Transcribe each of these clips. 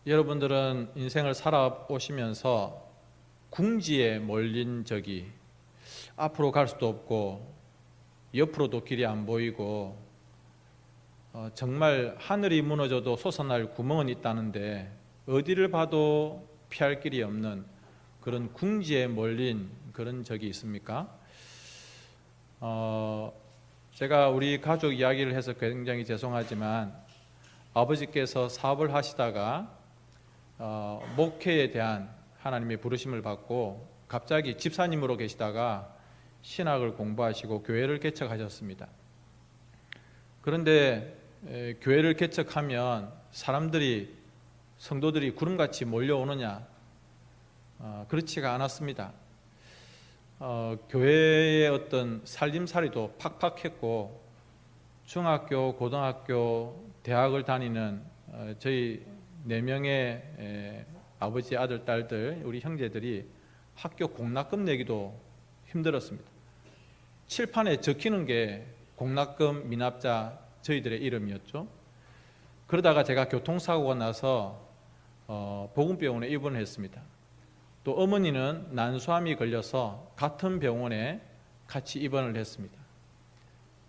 여러분들은 인생을 살아오시면서 궁지에 몰린 적이 앞으로 갈 수도 없고 옆으로도 길이 안 보이고 정말 하늘이 무너져도 솟아날 구멍은 있다는데 어디를 봐도 피할 길이 없는 그런 궁지에 몰린 그런 적이 있습니까? 제가 우리 가족 이야기를 해서 굉장히 죄송하지만 아버지께서 사업을 하시다가 목회에 대한 하나님의 부르심을 받고 갑자기 집사님으로 계시다가 신학을 공부하시고 교회를 개척하셨습니다. 그런데 교회를 개척하면 성도들이 구름같이 몰려오느냐? 그렇지가 않았습니다. 교회의 어떤 살림살이도 팍팍했고 중학교, 고등학교, 대학을 다니는 저희 4명의 아버지, 아들, 딸들, 우리 형제들이 학교 공납금 내기도 힘들었습니다. 칠판에 적히는 게 공납금 미납자 저희들의 이름이었죠. 그러다가 제가 교통사고가 나서 보건병원에 입원을 했습니다. 또 어머니는 난소암이 걸려서 같은 병원에 같이 입원을 했습니다.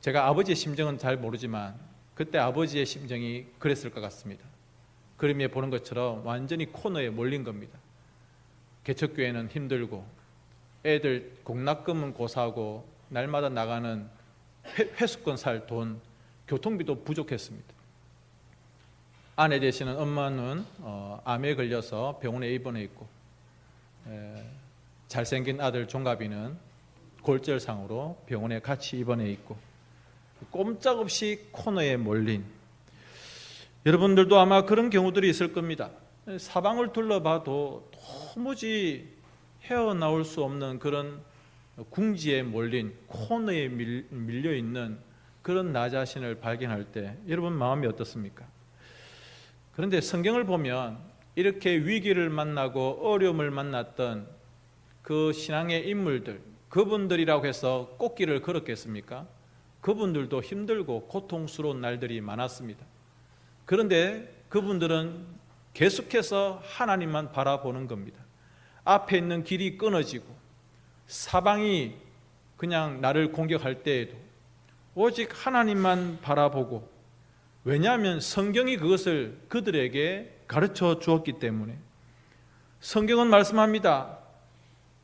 제가 아버지의 심정은 잘 모르지만 그때 아버지의 심정이 그랬을 것 같습니다. 그림에 보는 것처럼 완전히 코너에 몰린 겁니다. 개척교회는 힘들고 애들 공납금은 고사하고 날마다 나가는 회수권 살 돈, 교통비도 부족했습니다. 아내 되시는 엄마는 암에 걸려서 병원에 입원해 있고 잘생긴 아들 종갑이는 골절상으로 병원에 같이 입원해 있고 꼼짝없이 코너에 몰린, 여러분들도 아마 그런 경우들이 있을 겁니다. 사방을 둘러봐도 도무지 헤어나올 수 없는 그런 궁지에 몰린, 코너에 밀려있는 그런 나 자신을 발견할 때 여러분 마음이 어떻습니까? 그런데 성경을 보면 이렇게 위기를 만나고 어려움을 만났던 그 신앙의 인물들, 그분들이라고 해서 꽃길을 걸었겠습니까? 그분들도 힘들고 고통스러운 날들이 많았습니다. 그런데 그분들은 계속해서 하나님만 바라보는 겁니다. 앞에 있는 길이 끊어지고 사방이 그냥 나를 공격할 때에도 오직 하나님만 바라보고, 왜냐하면 성경이 그것을 그들에게 가르쳐 주었기 때문에. 성경은 말씀합니다.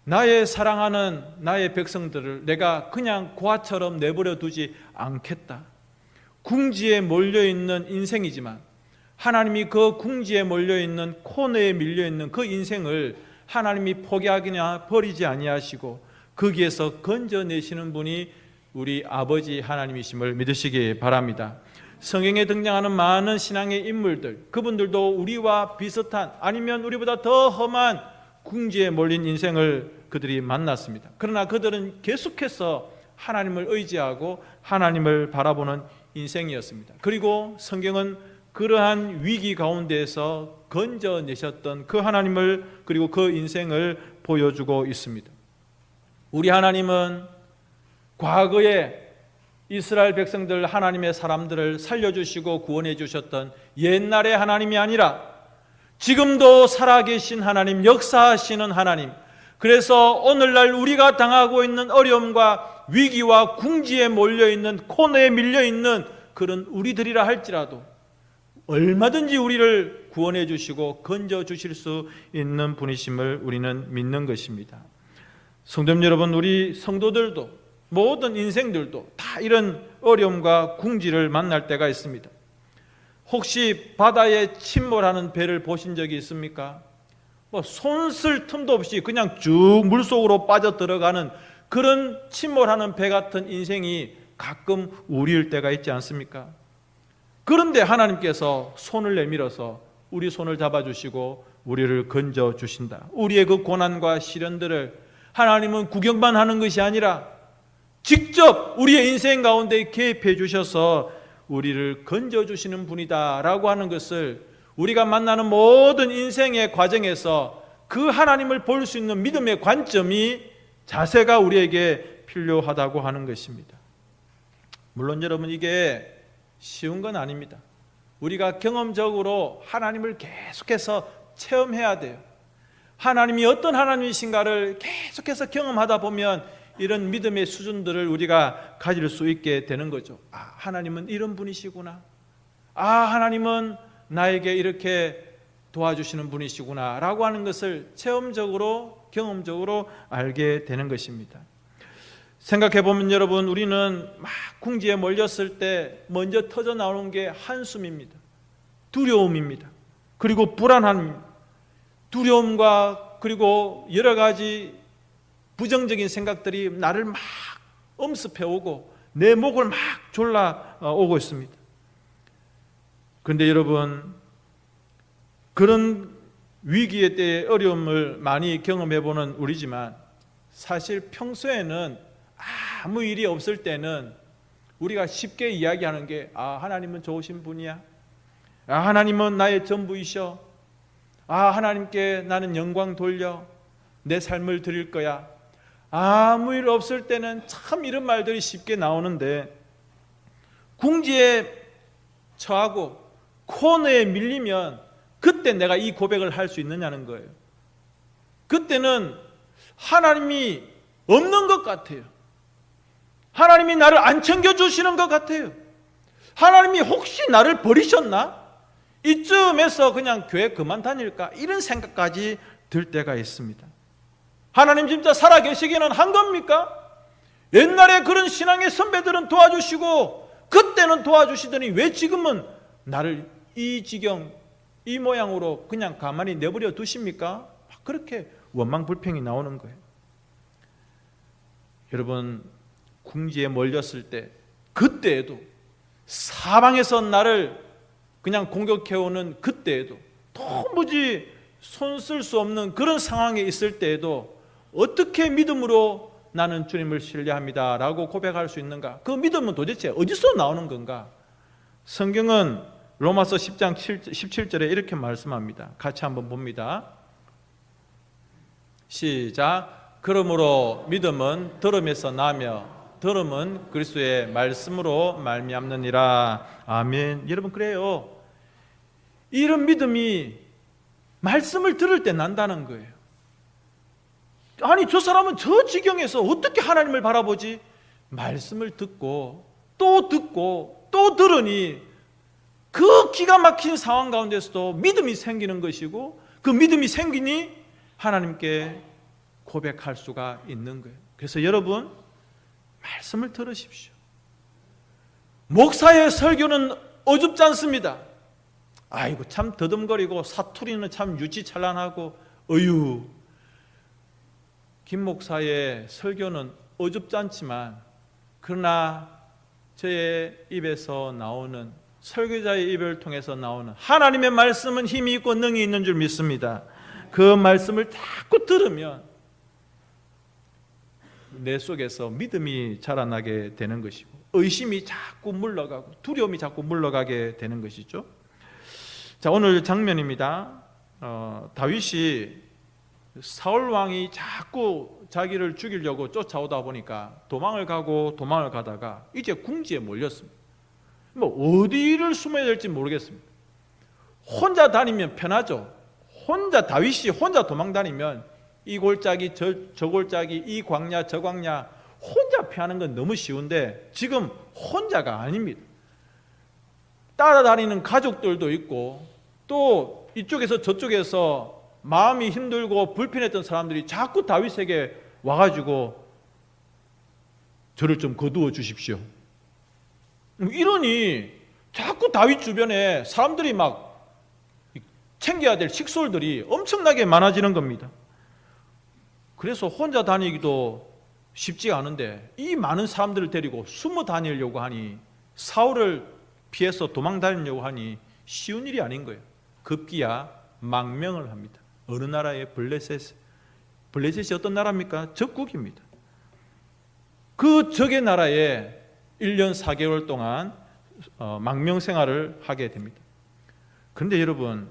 나의 사랑하는 나의 백성들을 내가 그냥 고아처럼 내버려 두지 않겠다. 궁지에 몰려있는 인생이지만 하나님이 그 궁지에 몰려있는, 코너에 밀려있는 그 인생을 하나님이 포기하기나 버리지 아니하시고 거기에서 건져내시는 분이 우리 아버지 하나님이심을 믿으시기 바랍니다. 성경에 등장하는 많은 신앙의 인물들, 그분들도 우리와 비슷한, 아니면 우리보다 더 험한 궁지에 몰린 인생을 그들이 만났습니다. 그러나 그들은 계속해서 하나님을 의지하고 하나님을 바라보는 인생이었습니다. 그리고 성경은 그러한 위기 가운데에서 건져내셨던 그 하나님을, 그리고 그 인생을 보여주고 있습니다. 우리 하나님은 과거에 이스라엘 백성들, 하나님의 사람들을 살려주시고 구원해 주셨던 옛날의 하나님이 아니라 지금도 살아계신 하나님, 역사하시는 하나님, 그래서 오늘날 우리가 당하고 있는 어려움과 위기와 궁지에 몰려있는, 코너에 밀려있는 그런 우리들이라 할지라도 얼마든지 우리를 구원해 주시고 건져 주실 수 있는 분이심을 우리는 믿는 것입니다. 성도님 여러분, 우리 성도들도, 모든 인생들도 다 이런 어려움과 궁지를 만날 때가 있습니다. 혹시 바다에 침몰하는 배를 보신 적이 있습니까? 손 쓸 틈도 없이 그냥 쭉 물속으로 빠져 들어가는 그런 침몰하는 배 같은 인생이 가끔 우리일 때가 있지 않습니까? 그런데 하나님께서 손을 내밀어서 우리 손을 잡아주시고 우리를 건져주신다. 우리의 그 고난과 시련들을 하나님은 구경만 하는 것이 아니라 직접 우리의 인생 가운데 개입해 주셔서 우리를 건져주시는 분이다 라고 하는 것을 우리가 만나는 모든 인생의 과정에서 그 하나님을 볼 수 있는 믿음의 관점이, 자세가 우리에게 필요하다고 하는 것입니다. 물론 여러분, 이게 쉬운 건 아닙니다. 우리가 경험적으로 하나님을 계속해서 체험해야 돼요. 하나님이 어떤 하나님이신가를 계속해서 경험하다 보면 이런 믿음의 수준들을 우리가 가질 수 있게 되는 거죠. 하나님은 이런 분이시구나. 하나님은 나에게 이렇게 도와주시는 분이시구나 라고 하는 것을 체험적으로 경험적으로 알게 되는 것입니다. 생각해보면 여러분, 우리는 막 궁지에 몰렸을 때 먼저 터져 나오는 게 한숨입니다. 두려움입니다. 그리고 불안함입니다. 두려움과 그리고 여러 가지 부정적인 생각들이 나를 막 엄습해오고 내 목을 막 졸라오고 있습니다. 그런데 여러분, 그런 위기의 때의 어려움을 많이 경험해보는 우리지만 사실 평소에는 아무 일이 없을 때는 우리가 쉽게 이야기하는 게 하나님은 좋으신 분이야. 하나님은 나의 전부이셔. 하나님께 나는 영광 돌려. 내 삶을 드릴 거야. 아무 일 없을 때는 참 이런 말들이 쉽게 나오는데 궁지에 처하고 코너에 밀리면 그때 내가 이 고백을 할 수 있느냐는 거예요. 그때는 하나님이 없는 것 같아요. 하나님이 나를 안 챙겨주시는 것 같아요. 하나님이 혹시 나를 버리셨나? 이쯤에서 그냥 교회 그만 다닐까? 이런 생각까지 들 때가 있습니다. 하나님 진짜 살아계시기는 한 겁니까? 옛날에 그런 신앙의 선배들은 도와주시고 그때는 도와주시더니 왜 지금은 나를 이 지경, 이 모양으로 그냥 가만히 내버려 두십니까? 그렇게 원망불평이 나오는 거예요. 여러분, 궁지에 몰렸을 때 그때에도 사방에서 나를 그냥 공격해오는 그때에도 도무지 손 쓸 수 없는 그런 상황에 있을 때에도 어떻게 믿음으로 나는 주님을 신뢰합니다 라고 고백할 수 있는가? 그 믿음은 도대체 어디서 나오는 건가? 성경은 로마서 10장 17절에 이렇게 말씀합니다. 같이 한번 봅니다. 시작. 그러므로 믿음은 들음에서 나며 들음은 그리스도의 말씀으로 말미암느니라. 아멘. 여러분, 그래요. 이런 믿음이 말씀을 들을 때 난다는 거예요. 아니, 저 사람은 저 지경에서 어떻게 하나님을 바라보지? 말씀을 듣고 또 들으니 그 기가 막힌 상황 가운데서도 믿음이 생기는 것이고 그 믿음이 생기니 하나님께 고백할 수가 있는 거예요. 그래서 여러분, 말씀을 들으십시오. 목사의 설교는 어줍지 않습니다. 아이고, 참 더듬거리고 사투리는 참 유치찬란하고 김 목사의 설교는 어줍지 않지만 그러나 저의 입에서 나오는, 설교자의 입을 통해서 나오는 하나님의 말씀은 힘이 있고 능이 있는 줄 믿습니다. 그 말씀을 자꾸 들으면 내 속에서 믿음이 자라나게 되는 것이고 의심이 자꾸 물러가고 두려움이 자꾸 물러가게 되는 것이죠. 자, 오늘 장면입니다. 다윗이 사울 왕이 자꾸 자기를 죽이려고 쫓아오다 보니까 도망을 가다가 이제 궁지에 몰렸습니다. 어디를 숨어야 될지 모르겠습니다. 혼자 다니면 편하죠. 다윗이 혼자 도망 다니면 이 골짜기 저 골짜기, 이 광야 저 광야 혼자 피하는 건 너무 쉬운데 지금 혼자가 아닙니다. 따라다니는 가족들도 있고 또 이쪽에서 저쪽에서 마음이 힘들고 불편했던 사람들이 자꾸 다윗에게 와가지고 저를 좀 거두어 주십시오. 이러니 자꾸 다윗 주변에 사람들이 막 챙겨야 될 식솔들이 엄청나게 많아지는 겁니다. 그래서 혼자 다니기도 쉽지가 않은데 이 많은 사람들을 데리고 숨어 다니려고 하니, 사울을 피해서 도망 다니려고 하니 쉬운 일이 아닌 거예요. 급기야 망명을 합니다. 어느 나라의 블레셋이 어떤 나라입니까? 적국입니다. 그 적의 나라에 1년 4개월 동안 망명 생활을 하게 됩니다. 그런데 여러분,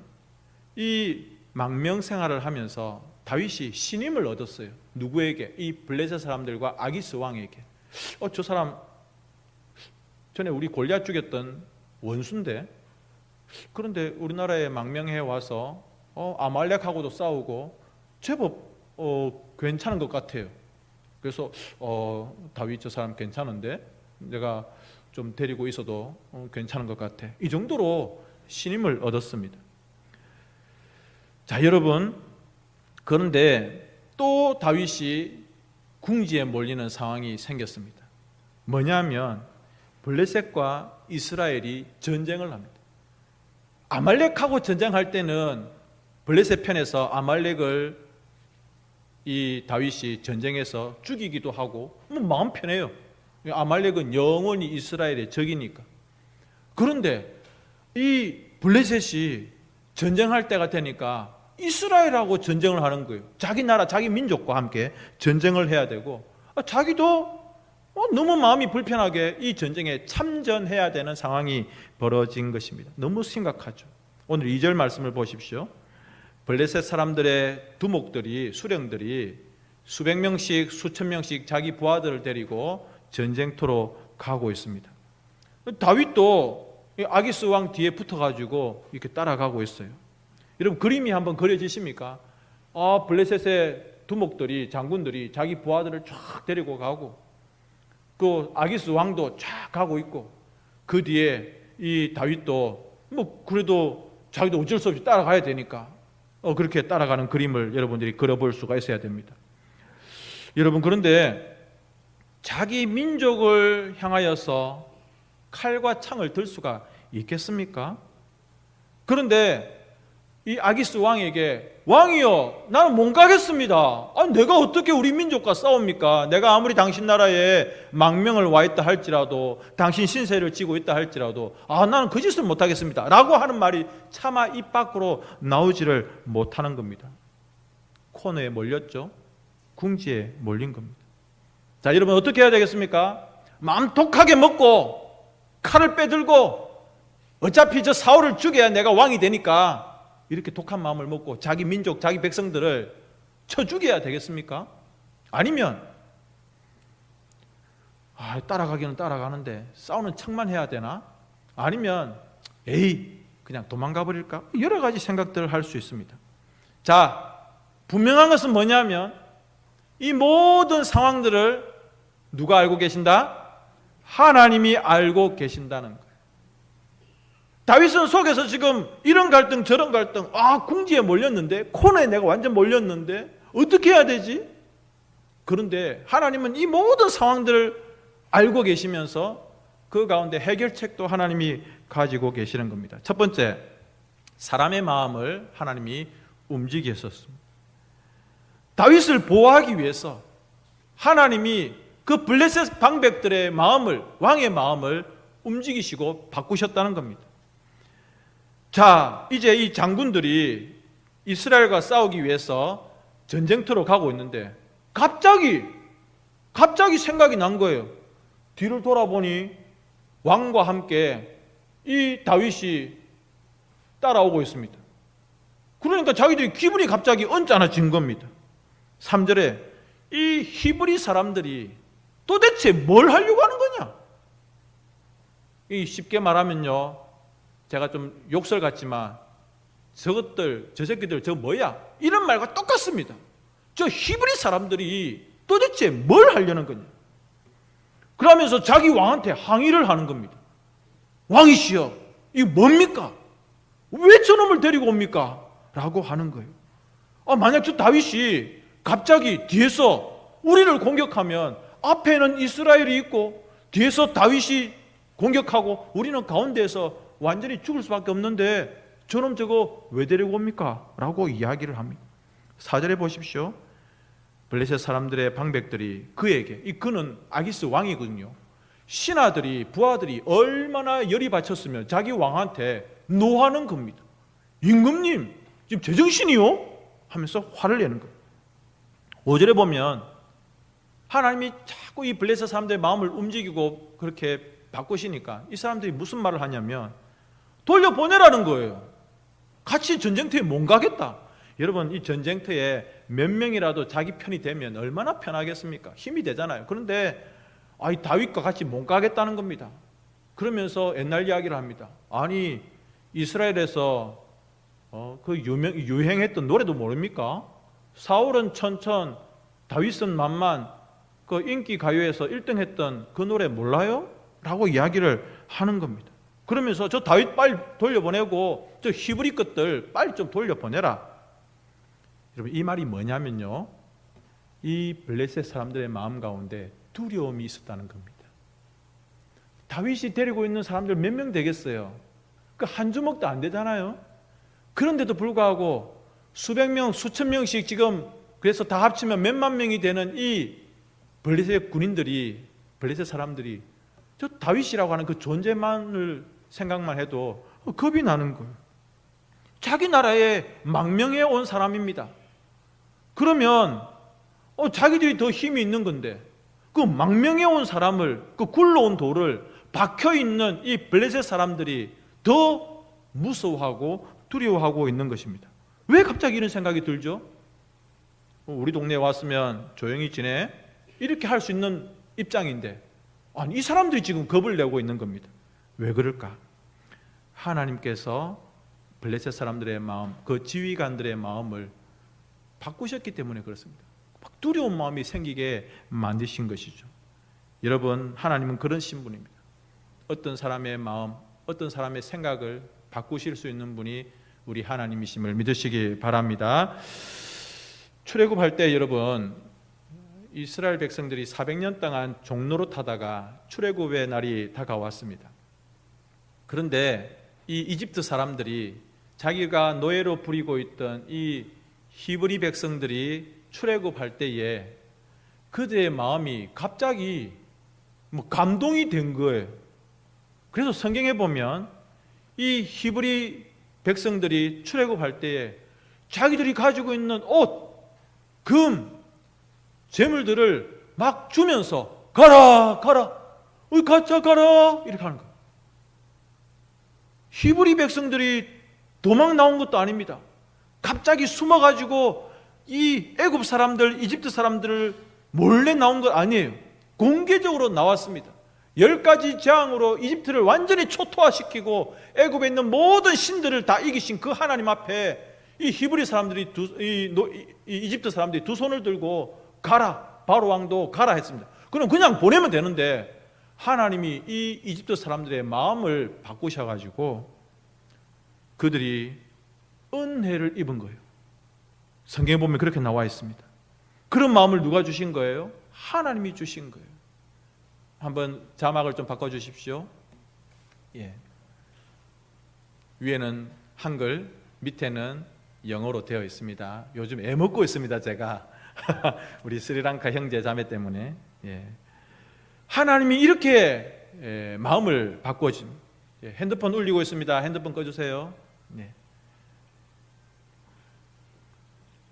이 망명 생활을 하면서 다윗이 신임을 얻었어요. 누구에게? 이 블레셋 사람들과 아기스 왕에게. 저 사람 전에 우리 골리앗 죽였던 원수인데 그런데 우리나라에 망명해 와서 아말렉하고도 싸우고 제법 괜찮은 것 같아요. 그래서 다윗 저 사람 괜찮은데 내가 좀 데리고 있어도 괜찮은 것 같아. 이 정도로 신임을 얻었습니다. 자, 여러분, 그런데 또 다윗이 궁지에 몰리는 상황이 생겼습니다. 뭐냐면 블레셋과 이스라엘이 전쟁을 합니다. 아말렉하고 전쟁할 때는 블레셋 편에서 아말렉을 이 다윗이 전쟁에서 죽이기도 하고 마음 편해요. 아말렉은 영원히 이스라엘의 적이니까. 그런데 이 블레셋이 전쟁할 때가 되니까 이스라엘하고 전쟁을 하는 거예요. 자기 나라, 자기 민족과 함께 전쟁을 해야 되고 자기도 너무 마음이 불편하게 이 전쟁에 참전해야 되는 상황이 벌어진 것입니다. 너무 심각하죠. 오늘 2절 말씀을 보십시오. 블레셋 사람들의 두목들이, 수령들이 수백 명씩, 수천 명씩 자기 부하들을 데리고 전쟁터로 가고 있습니다. 다윗도 아기스 왕 뒤에 붙어가지고 이렇게 따라가고 있어요. 여러분, 그림이 한번 그려지십니까? 블레셋의 두목들이, 장군들이 자기 부하들을 쫙 데리고 가고 그 아기스 왕도 쫙 가고 있고 그 뒤에 이 다윗도 그래도 자기도 어쩔 수 없이 따라가야 되니까 그렇게 따라가는 그림을 여러분들이 그려볼 수가 있어야 됩니다. 여러분, 그런데 자기 민족을 향하여서 칼과 창을 들 수가 있겠습니까? 그런데 이 아기스 왕에게 왕이여 나는 못 가겠습니다. 내가 어떻게 우리 민족과 싸웁니까? 내가 아무리 당신 나라에 망명을 와 있다 할지라도 당신 신세를 지고 있다 할지라도 나는 그 짓을 못하겠습니다 라고 하는 말이 차마 입 밖으로 나오지를 못하는 겁니다. 코너에 몰렸죠. 궁지에 몰린 겁니다. 자, 여러분 어떻게 해야 되겠습니까? 마음 독하게 먹고 칼을 빼들고 어차피 저 사울을 죽여야 내가 왕이 되니까 이렇게 독한 마음을 먹고 자기 민족, 자기 백성들을 쳐 죽여야 되겠습니까? 아니면 따라가기는 따라가는데 싸우는 척만 해야 되나? 아니면 그냥 도망가 버릴까? 여러 가지 생각들을 할 수 있습니다. 자, 분명한 것은 뭐냐면 이 모든 상황들을 누가 알고 계신다? 하나님이 알고 계신다는 거예요. 다윗은 속에서 지금 이런 갈등 저런 갈등, 궁지에 몰렸는데, 코너에 내가 완전 몰렸는데 어떻게 해야 되지? 그런데 하나님은 이 모든 상황들을 알고 계시면서 그 가운데 해결책도 하나님이 가지고 계시는 겁니다. 첫 번째, 사람의 마음을 하나님이 움직이셨습니다. 다윗을 보호하기 위해서 하나님이 그 블레셋 방백들의 마음을, 왕의 마음을 움직이시고 바꾸셨다는 겁니다. 자, 이제 이 장군들이 이스라엘과 싸우기 위해서 전쟁터로 가고 있는데 갑자기 생각이 난 거예요. 뒤를 돌아보니 왕과 함께 이 다윗이 따라오고 있습니다. 그러니까 자기들이 기분이 갑자기 언짢아진 겁니다. 3절에 이 히브리 사람들이 도대체 뭘 하려고 하는 거냐? 쉽게 말하면요, 제가 좀 욕설 같지만 저것들, 저 새끼들 저거 뭐야? 이런 말과 똑같습니다. 저 히브리 사람들이 도대체 뭘 하려는 거냐? 그러면서 자기 왕한테 항의를 하는 겁니다. 왕이시여, 이거 뭡니까? 왜 저놈을 데리고 옵니까? 라고 하는 거예요. 만약 저 다윗이 갑자기 뒤에서 우리를 공격하면 앞에는 이스라엘이 있고 뒤에서 다윗이 공격하고 우리는 가운데에서 완전히 죽을 수밖에 없는데 저놈 저거 왜 데리고 옵니까? 라고 이야기를 합니다. 4절에 보십시오. 블레셋 사람들의 방백들이 그에게, 그는 아기스 왕이거든요. 신하들이, 부하들이 얼마나 열이 받쳤으면 자기 왕한테 노하는 겁니다. 임금님 지금 제정신이요? 하면서 화를 내는 거예요. 5절에 보면 하나님이 자꾸 이 블레셋 사람들의 마음을 움직이고 그렇게 바꾸시니까 이 사람들이 무슨 말을 하냐면 돌려보내라는 거예요. 같이 전쟁터에 못 가겠다. 여러분, 이 전쟁터에 몇 명이라도 자기 편이 되면 얼마나 편하겠습니까? 힘이 되잖아요. 그런데 이 다윗과 같이 못 가겠다는 겁니다. 그러면서 옛날 이야기를 합니다. 아니, 이스라엘에서 그 유행했던 노래도 모릅니까? 사울은 천천, 다윗은 만만, 그 인기 가요에서 1등 했던 그 노래 몰라요? 라고 이야기를 하는 겁니다. 그러면서 저 다윗 빨리 돌려보내고 저 히브리 것들 빨리 좀 돌려보내라. 여러분, 이 말이 뭐냐면요, 이 블레셋 사람들의 마음 가운데 두려움이 있었다는 겁니다. 다윗이 데리고 있는 사람들 몇 명 되겠어요? 그 한 주먹도 안 되잖아요. 그런데도 불구하고 수백 명, 수천 명씩 지금, 그래서 다 합치면 몇만 명이 되는 이 블레셋 군인들이, 블레셋 사람들이 저 다윗이라고 하는 그 존재만을 생각만 해도 겁이 나는 거예요. 자기 나라에 망명해 온 사람입니다. 그러면 자기들이 더 힘이 있는 건데 그 망명해 온 사람을, 그 굴러온 돌을 박혀 있는 이 블레셋 사람들이 더 무서워하고 두려워하고 있는 것입니다. 왜 갑자기 이런 생각이 들죠? 우리 동네에 왔으면 조용히 지내, 이렇게 할 수 있는 입장인데, 아니, 이 사람들이 지금 겁을 내고 있는 겁니다. 왜 그럴까? 하나님께서 블레셋 사람들의 마음, 그 지휘관들의 마음을 바꾸셨기 때문에 그렇습니다. 막 두려운 마음이 생기게 만드신 것이죠. 여러분, 하나님은 그런 신분입니다. 어떤 사람의 마음, 어떤 사람의 생각을 바꾸실 수 있는 분이 우리 하나님이심을 믿으시기 바랍니다. 출애굽할 때 여러분, 이스라엘 백성들이 400년 동안 종로로 타다가 출애굽의 날이 다가왔습니다. 그런데 이 이집트 사람들이 자기가 노예로 부리고 있던 이 히브리 백성들이 출애굽할 때에 그들의 마음이 갑자기 감동이 된 거예요. 그래서 성경에 보면 이 히브리 백성들이 출애굽할 때에 자기들이 가지고 있는 옷, 금, 재물들을 막 주면서 가라 가라, 우리 가자 가라, 이렇게 하는 거예요. 히브리 백성들이 도망 나온 것도 아닙니다. 갑자기 숨어가지고 이 애굽 사람들, 이집트 사람들을 몰래 나온 것 아니에요. 공개적으로 나왔습니다. 10가지 재앙으로 이집트를 완전히 초토화시키고 애굽에 있는 모든 신들을 다 이기신 그 하나님 앞에 이 히브리 사람들이 이집트 사람들이 두 손을 들고 가라, 바로 왕도 가라 했습니다. 그럼 그냥 보내면 되는데 하나님이 이 이집트 사람들의 마음을 바꾸셔가지고 그들이 은혜를 입은 거예요. 성경에 보면 그렇게 나와 있습니다. 그런 마음을 누가 주신 거예요? 하나님이 주신 거예요. 한번 자막을 좀 바꿔주십시오. 예. 위에는 한글, 밑에는 영어로 되어 있습니다. 요즘 애먹고 있습니다, 제가. 우리 스리랑카 형제 자매 때문에. 예. 하나님이 이렇게 마음을 바꿔준. 예. 핸드폰 울리고 있습니다. 핸드폰 꺼주세요. 예.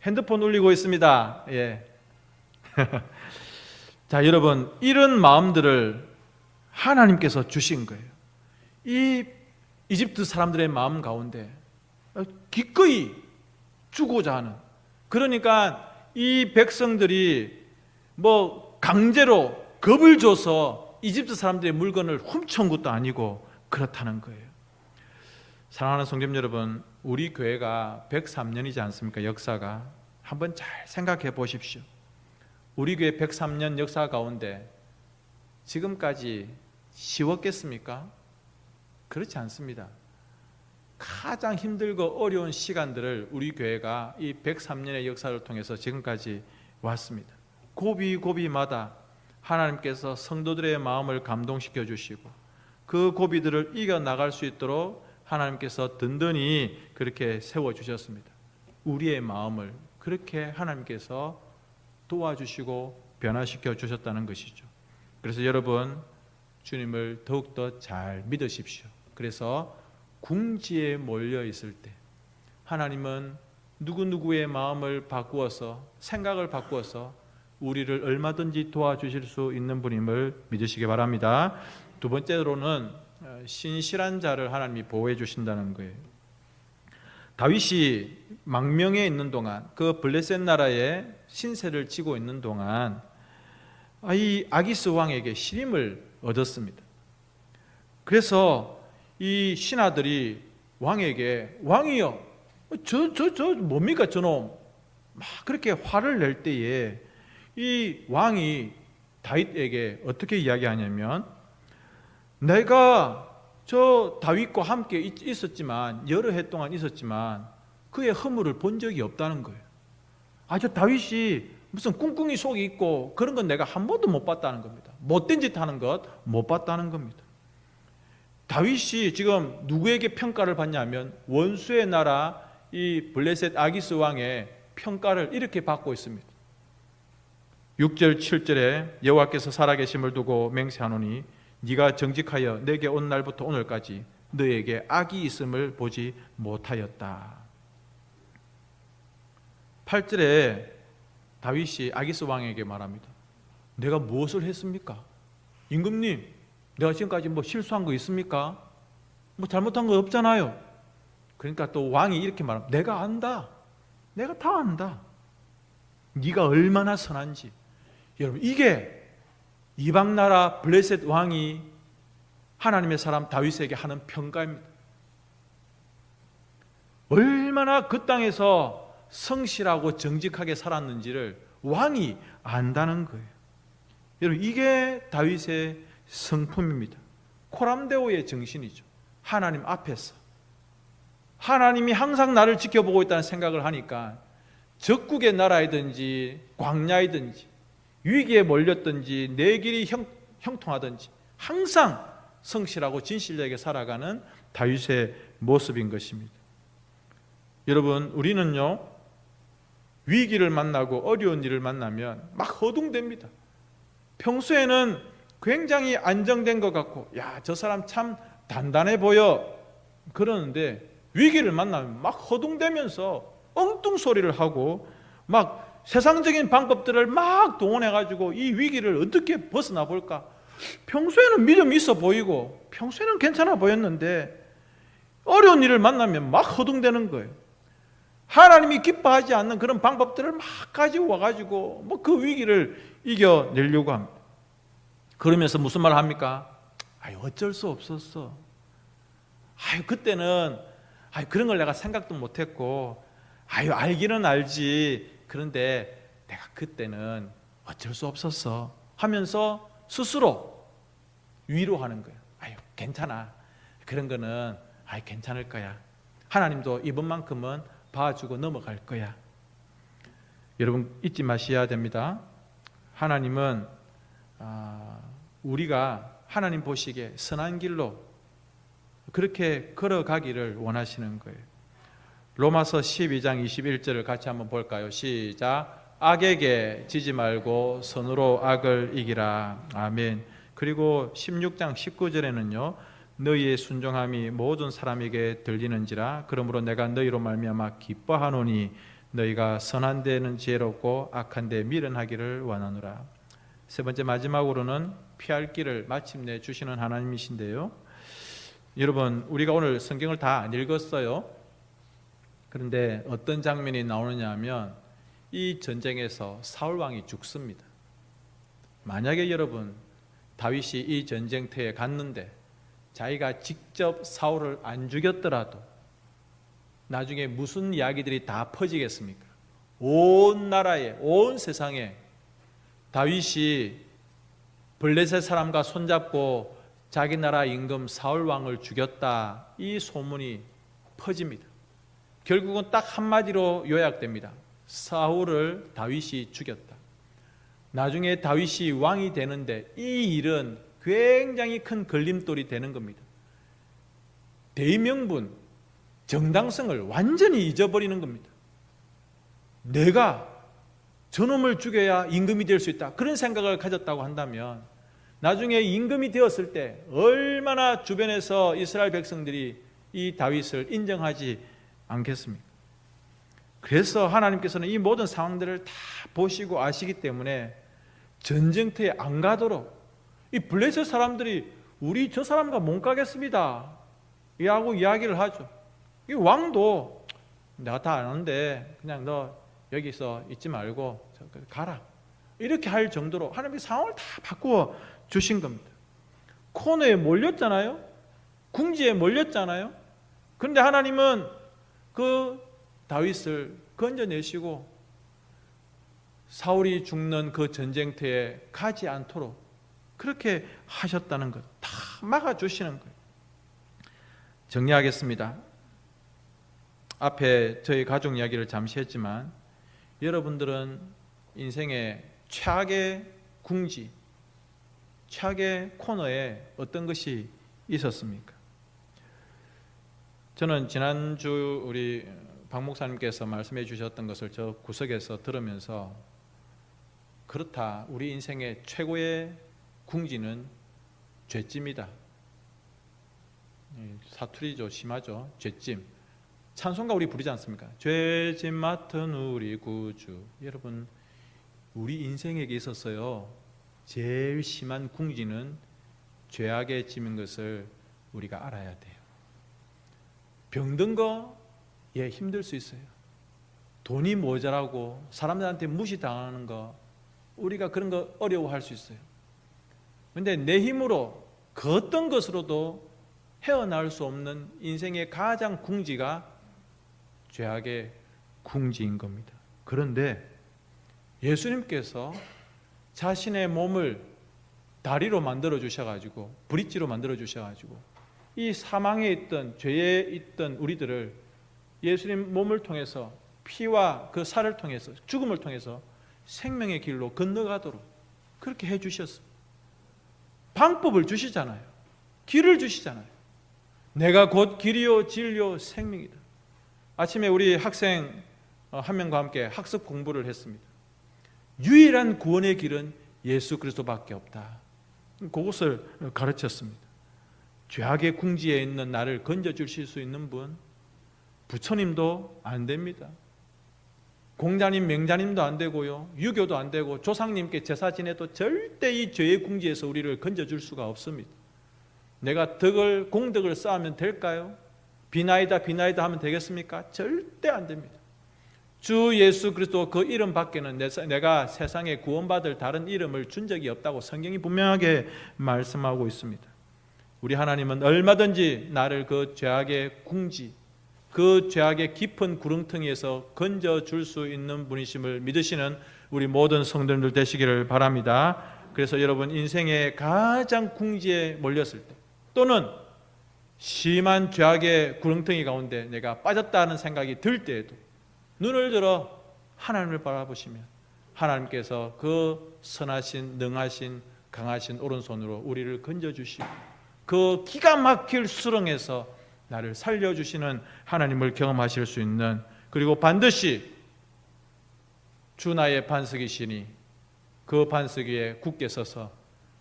핸드폰 울리고 있습니다. 예. 자, 여러분, 이런 마음들을 하나님께서 주신 거예요. 이 이집트 사람들의 마음 가운데 기꺼이 주고자 하는, 그러니까 이 백성들이 강제로 겁을 줘서 이집트 사람들의 물건을 훔쳐온 것도 아니고 그렇다는 거예요. 사랑하는 성도님 여러분, 우리 교회가 103년이지 않습니까? 역사가. 한번 잘 생각해 보십시오. 우리 교회 103년 역사 가운데 지금까지 쉬웠겠습니까? 그렇지 않습니다. 가장 힘들고 어려운 시간들을 우리 교회가 이 103년의 역사를 통해서 지금까지 왔습니다. 고비고비마다 하나님께서 성도들의 마음을 감동시켜 주시고 그 고비들을 이겨나갈 수 있도록 하나님께서 든든히 그렇게 세워주셨습니다. 우리의 마음을 그렇게 하나님께서 도와주시고 변화시켜 주셨다는 것이죠. 그래서 여러분, 주님을 더욱더 잘 믿으십시오. 그래서 궁지에 몰려 있을 때 하나님은 누구누구의 마음을 바꾸어서, 생각을 바꾸어서 우리를 얼마든지 도와주실 수 있는 분임을 믿으시기 바랍니다. 두 번째로는 신실한 자를 하나님이 보호해 주신다는 거예요. 다윗이 망명에 있는 동안, 그 블레셋 나라에 신세를 지고 있는 동안 이 아기스 왕에게 시림을 얻었습니다. 그래서 이 신하들이 왕에게 왕이여 저 뭡니까 저놈 막 그렇게 화를 낼 때에 이 왕이 다윗에게 어떻게 이야기하냐면 내가 저 다윗과 함께 있었지만 여러 해 동안 있었지만 그의 허물을 본 적이 없다는 거예요. 저 다윗이 무슨 꿍꿍이 속이 있고 그런 건 내가 한 번도 못 봤다는 겁니다. 못된 짓 하는 것 못 봤다는 겁니다. 다윗이 지금 누구에게 평가를 받냐면 원수의 나라 이 블레셋 아기스 왕의 평가를 이렇게 받고 있습니다. 6절 7절에 여호와께서 살아계심을 두고 맹세하노니 네가 정직하여 내게 온 날부터 오늘까지 너에게 악이 있음을 보지 못하였다. 8절에 다윗이 아기스 왕에게 말합니다. 내가 무엇을 했습니까? 임금님, 내가 지금까지 뭐 실수한 거 있습니까? 뭐 잘못한 거 없잖아요. 그러니까 또 왕이 이렇게 말합니다. 내가 안다. 내가 다 안다. 네가 얼마나 선한지. 여러분, 이게 이방 나라 블레셋 왕이 하나님의 사람 다윗에게 하는 평가입니다. 얼마나 그 땅에서 성실하고 정직하게 살았는지를 왕이 안다는 거예요. 여러분, 이게 다윗의 성품입니다. 코람데오의 정신이죠. 하나님 앞에서 하나님이 항상 나를 지켜보고 있다는 생각을 하니까 적국의 나라이든지 광야이든지 위기에 몰렸든지 내 길이 형통하든지 항상 성실하고 진실되게 살아가는 다윗의 모습인 것입니다. 여러분, 우리는요 위기를 만나고 어려운 일을 만나면 막 허둥댑니다. 평소에는 굉장히 안정된 것 같고 저 사람 참 단단해 보여 그러는데 위기를 만나면 막 허둥대면서 엉뚱소리를 하고 막 세상적인 방법들을 막 동원해가지고 이 위기를 어떻게 벗어나 볼까. 평소에는 믿음이 있어 보이고 평소에는 괜찮아 보였는데 어려운 일을 만나면 막 허둥대는 거예요. 하나님이 기뻐하지 않는 그런 방법들을 막 가지고 와가지고 뭐 그 위기를 이겨내려고 합니다. 그러면서 무슨 말 합니까? 어쩔 수 없었어. 그때는 그런 걸 내가 생각도 못했고 알기는 알지. 그런데 내가 그때는 어쩔 수 없었어 하면서 스스로 위로하는 거예요. 괜찮아. 그런 거는 괜찮을 거야. 하나님도 이번만큼은 봐주고 넘어갈 거야. 여러분, 잊지 마셔야 됩니다. 하나님은 우리가 하나님 보시기에 선한 길로 그렇게 걸어가기를 원하시는 거예요. 로마서 12장 21절을 같이 한번 볼까요? 시작. 악에게 지지 말고 선으로 악을 이기라. 아멘. 그리고 16장 19절에는요. 너희의 순종함이 모든 사람에게 들리는지라. 그러므로 내가 너희로 말미암아 기뻐하노니 너희가 선한 데는 지혜롭고 악한 데 미련하기를 원하노라. 세 번째 마지막으로는 피할 길을 마침내 주시는 하나님이신데요. 여러분, 우리가 오늘 성경을 다 안 읽었어요. 그런데 어떤 장면이 나오느냐 하면 이 전쟁에서 사울 왕이 죽습니다. 만약에 여러분 다윗이 이 전쟁터에 갔는데 자기가 직접 사울을 안 죽였더라도 나중에 무슨 이야기들이 다 퍼지겠습니까? 온 나라에, 온 세상에 다윗이 블레셋 사람과 손잡고 자기 나라 임금 사울 왕을 죽였다, 이 소문이 퍼집니다. 결국은 딱 한마디로 요약됩니다. 사울을 다윗이 죽였다. 나중에 다윗이 왕이 되는데 이 일은 굉장히 큰 걸림돌이 되는 겁니다. 대의명분, 정당성을 완전히 잊어버리는 겁니다. 내가 저놈을 죽여야 임금이 될 수 있다, 그런 생각을 가졌다고 한다면 나중에 임금이 되었을 때 얼마나 주변에서 이스라엘 백성들이 이 다윗을 인정하지 않겠습니까? 그래서 하나님께서는 이 모든 상황들을 다 보시고 아시기 때문에 전쟁터에 안 가도록 이 블레셋 사람들이 우리 저 사람과 못 가겠습니다 하고 이야기를 하죠. 이 왕도 내가 다 아는데 그냥 너 여기서 있지 말고 가라, 이렇게 할 정도로 하나님이 상황을 다 바꾸어 주신 겁니다. 코너에 몰렸잖아요. 궁지에 몰렸잖아요. 그런데 하나님은 그 다윗을 건져내시고 사울이 죽는 그 전쟁터에 가지 않도록 그렇게 하셨다는 것, 다 막아주시는 거예요. 정리하겠습니다. 앞에 저희 가족 이야기를 잠시 했지만 여러분들은 인생의 최악의 궁지, 최악의 코너에 어떤 것이 있었습니까? 저는 지난주 우리 박 목사님께서 말씀해 주셨던 것을 저 구석에서 들으면서 그렇다, 우리 인생의 최고의 궁지는 죄짐이다. 사투리죠, 심하죠. 죄짐. 찬송가 우리 부르지 않습니까? 죄짐 맡은 우리 구주. 여러분, 우리 인생에게 있어서요, 제일 심한 궁지는 죄악의 짐인 것을 우리가 알아야 돼요. 병든 거, 힘들 수 있어요. 돈이 모자라고 사람들한테 무시당하는 거, 우리가 그런 거 어려워할 수 있어요. 그런데 내 힘으로 그 어떤 것으로도 헤어나올 수 없는 인생의 가장 궁지가 죄악의 궁지인 겁니다. 그런데 예수님께서 자신의 몸을 다리로 만들어 주셔가지고, 브릿지로 만들어 주셔가지고 이 사망에 있던, 죄에 있던 우리들을 예수님 몸을 통해서, 피와 그 살을 통해서, 죽음을 통해서 생명의 길로 건너가도록 그렇게 해주셨습니다. 방법을 주시잖아요. 길을 주시잖아요. 내가 곧 길이요 진리요 생명이다. 아침에 우리 학생 한 명과 함께 학습 공부를 했습니다. 유일한 구원의 길은 예수 그리스도밖에 없다. 그것을 가르쳤습니다. 죄악의 궁지에 있는 나를 건져주실 수 있는 분, 부처님도 안 됩니다. 공자님, 명자님도 안 되고요, 유교도 안 되고, 조상님께 제사 지내도 절대 이 죄의 궁지에서 우리를 건져줄 수가 없습니다. 내가 공덕을 쌓으면 될까요? 비나이다 하면 되겠습니까? 절대 안 됩니다. 주 예수 그리스도 그 이름 밖에는 내가 세상에 구원받을 다른 이름을 준 적이 없다고 성경이 분명하게 말씀하고 있습니다. 우리 하나님은 얼마든지 나를 그 죄악의 궁지, 그 죄악의 깊은 구렁텅이에서 건져줄 수 있는 분이심을 믿으시는 우리 모든 성도님들 되시기를 바랍니다. 그래서 여러분, 인생의 가장 궁지에 몰렸을 때, 또는 심한 죄악의 구렁텅이 가운데 내가 빠졌다는 생각이 들 때에도 눈을 들어 하나님을 바라보시면 하나님께서 그 선하신, 능하신, 강하신 오른손으로 우리를 건져주시고 그 기가 막힐 수렁에서 나를 살려주시는 하나님을 경험하실 수 있는, 그리고 반드시 주 나의 반석이시니 그 반석 위에 굳게 서서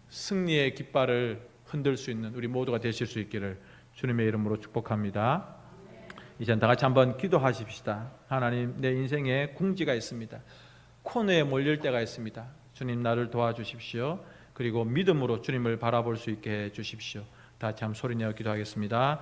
승리의 깃발을 흔들 수 있는 우리 모두가 되실 수 있기를 주님의 이름으로 축복합니다. 이젠 다 같이 한번 기도하십시다. 하나님, 내 인생에 궁지가 있습니다. 코너에 몰릴 때가 있습니다. 주님, 나를 도와주십시오. 그리고 믿음으로 주님을 바라볼 수 있게 해주십시오. 다 같이 한번 소리내어 기도하겠습니다.